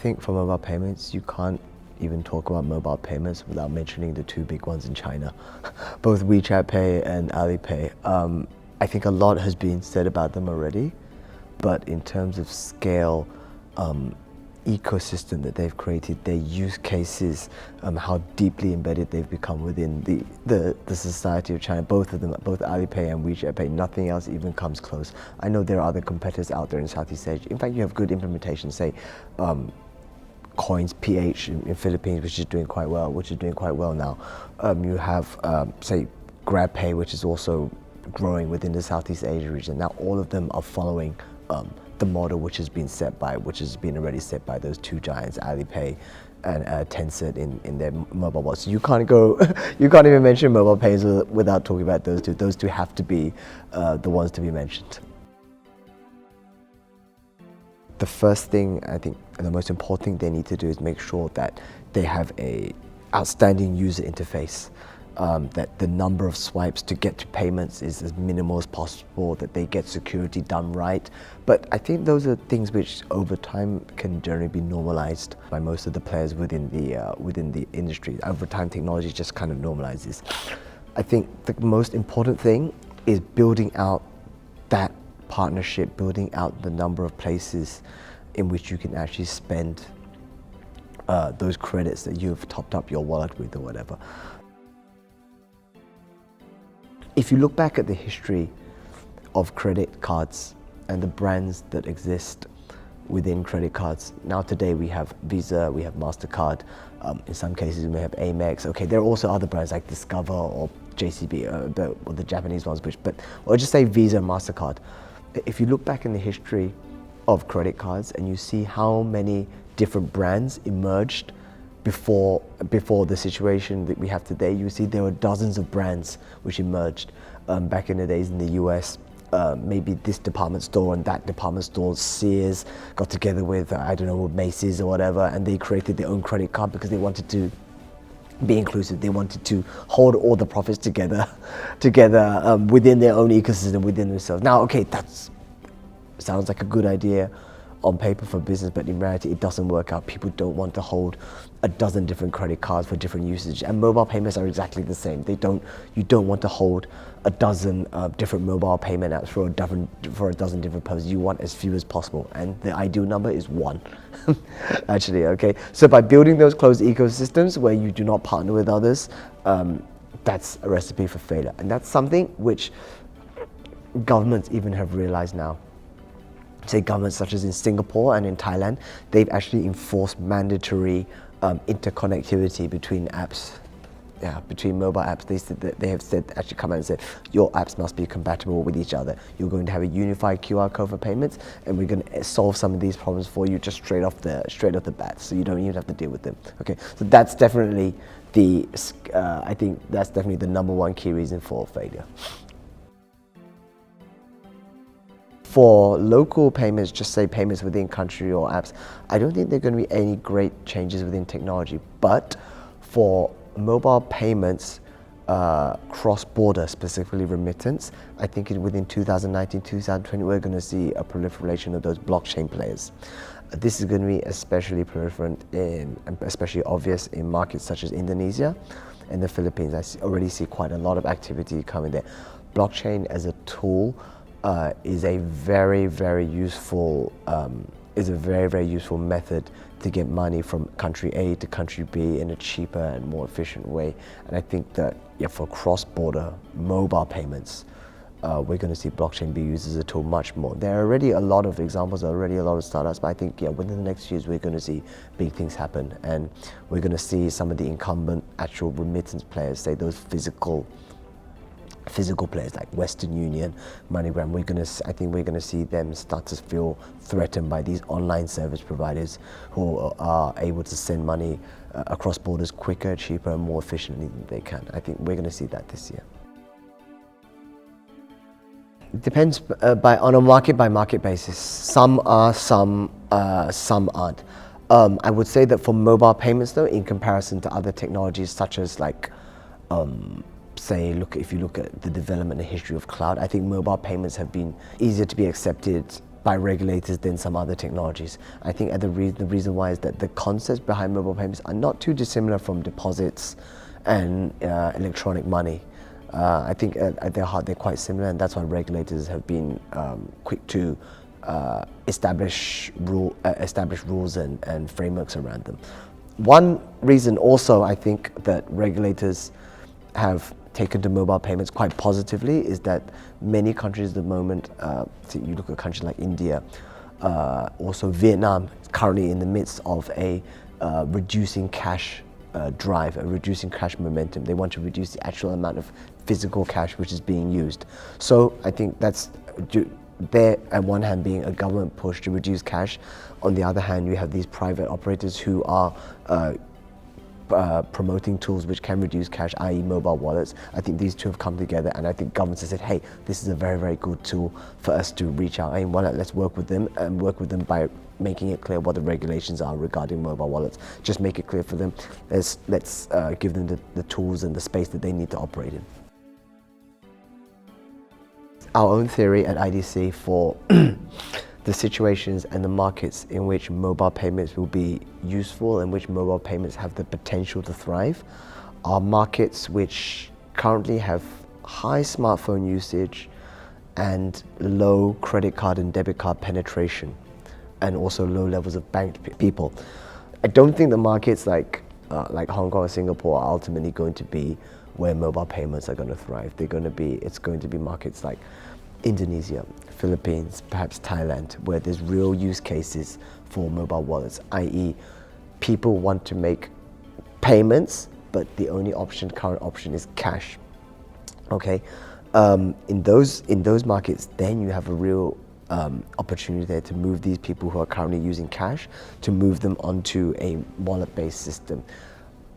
think for mobile payments, you can't even talk about mobile payments without mentioning the two big ones in China, both WeChat Pay and Alipay. I think a lot has been said about them already, but in terms of scale, ecosystem that they've created, their use cases, how deeply embedded they've become within the society of China, both of them, both Alipay and WeChat Pay, nothing else even comes close. I know there are other competitors out there in Southeast Asia. In fact, you have good implementation, say, Coins PH in Philippines, which is doing quite well now. You have, say, GrabPay, which is also growing within the Southeast Asia region. Now, all of them are following the model which has been already set by those two giants, Alipay and Tencent in their mobile wallet. So you can't even mention mobile payments without talking about those two. Those two have to be the ones to be mentioned. The first thing, I think, and the most important thing they need to do is make sure that they have a outstanding user interface, that the number of swipes to get to payments is as minimal as possible, that they get security done right. But I think those are things which over time can generally be normalized by most of the players within the industry. Over time, technology just kind of normalizes. I think the most important thing is building out that partnership, building out the number of places in which you can actually spend those credits that you've topped up your wallet with or whatever. If you look back at the history of credit cards and the brands that exist within credit cards, now today we have Visa, we have MasterCard, in some cases we may have Amex. Okay, there are also other brands like Discover or JCB, or the Japanese ones, or just say Visa and MasterCard. If you look back in the history of credit cards and you see how many different brands emerged before the situation that we have today, you see there were dozens of brands which emerged back in the days in the US. Maybe this department store and that department store, Sears, got together with, I don't know, Macy's or whatever, and they created their own credit card because they wanted to be inclusive. They wanted to hold all the profits together within their own ecosystem, within themselves. Now, okay, that sounds like a good idea on paper for business, but in reality, it doesn't work out. People don't want to hold a dozen different credit cards for different usage, and mobile payments are exactly the same. You don't want to hold a dozen different mobile payment apps for a dozen different purposes. You want as few as possible, and the ideal number is one. Actually, okay. So by building those closed ecosystems where you do not partner with others, that's a recipe for failure, and that's something which governments even have realized now. Say governments such as in Singapore and in Thailand, they've actually enforced mandatory interconnectivity between apps, between mobile apps. They have actually come out and said your apps must be compatible with each other. You're going to have a unified QR code for payments, and we're going to solve some of these problems for you just straight off the bat, so you don't even have to deal with them. Okay, so that's definitely I think that's definitely the number one key reason for failure. For local payments, just say payments within country or apps, I don't think there are going to be any great changes within technology. But for mobile payments, cross-border, specifically remittance, I think within 2019, 2020, we're going to see a proliferation of those blockchain players. This is going to be especially especially obvious in markets such as Indonesia and the Philippines. I already see quite a lot of activity coming there. Blockchain as a tool is a very, very useful method to get money from country A to country B in a cheaper and more efficient way. And I think that for cross-border mobile payments, we're going to see blockchain be used as a tool much more. There are already a lot of examples, already a lot of startups, but I think within the next years we're going to see big things happen, and we're going to see some of the incumbent actual remittance players, say those physical players like Western Union, MoneyGram, I think we're going to see them start to feel threatened by these online service providers who are able to send money across borders quicker, cheaper, and more efficiently than they can. I think we're going to see that this year. It depends on a market by market basis. Some are, some aren't. I would say that for mobile payments, though, in comparison to other technologies such as if you look at the development and history of cloud, I think mobile payments have been easier to be accepted by regulators than some other technologies. I think the reason why is that the concepts behind mobile payments are not too dissimilar from deposits and electronic money. I think at their heart they're quite similar, and that's why regulators have been quick to establish rules and frameworks around them. One reason also I think that regulators have taken to mobile payments quite positively is that many countries at the moment, so you look at countries like India, also Vietnam, is currently in the midst of a reducing cash drive, a reducing cash momentum. They want to reduce the actual amount of physical cash which is being used. So I think that's there, on one hand, being a government push to reduce cash. On the other hand, you have these private operators who are promoting tools which can reduce cash, i.e. mobile wallets. I think these two have come together, and I think governments have said, hey, this is a very, very good tool for us to reach out. Hey, why not let's work with them, and work with them by making it clear what the regulations are regarding mobile wallets. Just make it clear for them. Let's give them the tools and the space that they need to operate in. Our own theory at IDC for the situations and the markets in which mobile payments will be useful and which mobile payments have the potential to thrive are markets which currently have high smartphone usage and low credit card and debit card penetration, and also low levels of banked people. I don't think the markets like Hong Kong or Singapore are ultimately going to be where mobile payments are going to thrive. It's going to be markets like Indonesia, Philippines, perhaps Thailand, where there's real use cases for mobile wallets, i.e. people want to make payments, but the only current option is cash. Okay, in those markets, then you have a real opportunity there to move these people who are currently using cash, to move them onto a wallet-based system.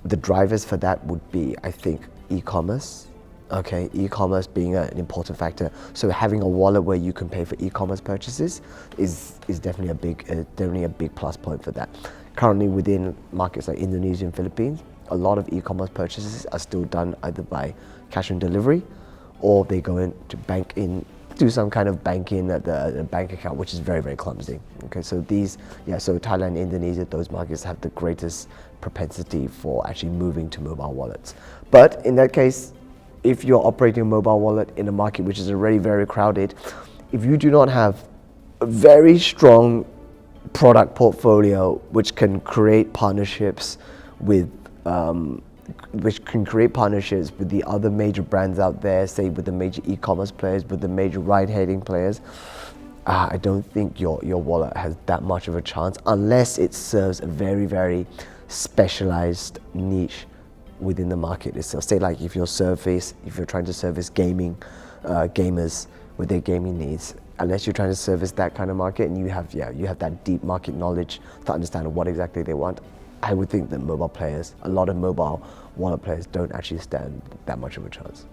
The drivers for that would be, I think, e-commerce. Okay, e-commerce being an important factor. So having a wallet where you can pay for e-commerce purchases is definitely a big plus point for that. Currently, within markets like Indonesia and Philippines, a lot of e-commerce purchases are still done either by cash on delivery, or they go in to do some kind of banking at the bank account, which is very, very clumsy. Okay, so so Thailand, Indonesia, those markets have the greatest propensity for actually moving to mobile wallets. But in that case, if you're operating a mobile wallet in a market which is already very crowded, if you do not have a very strong product portfolio which can create partnerships with the other major brands out there, say with the major e-commerce players, with the major ride-hailing players, I don't think your wallet has that much of a chance unless it serves a very, very specialized niche within the market itself. Say like if you're trying to service gamers with their gaming needs, unless you're trying to service that kind of market and you have that deep market knowledge to understand what exactly they want, I would think that a lot of mobile wallet players don't actually stand that much of a chance.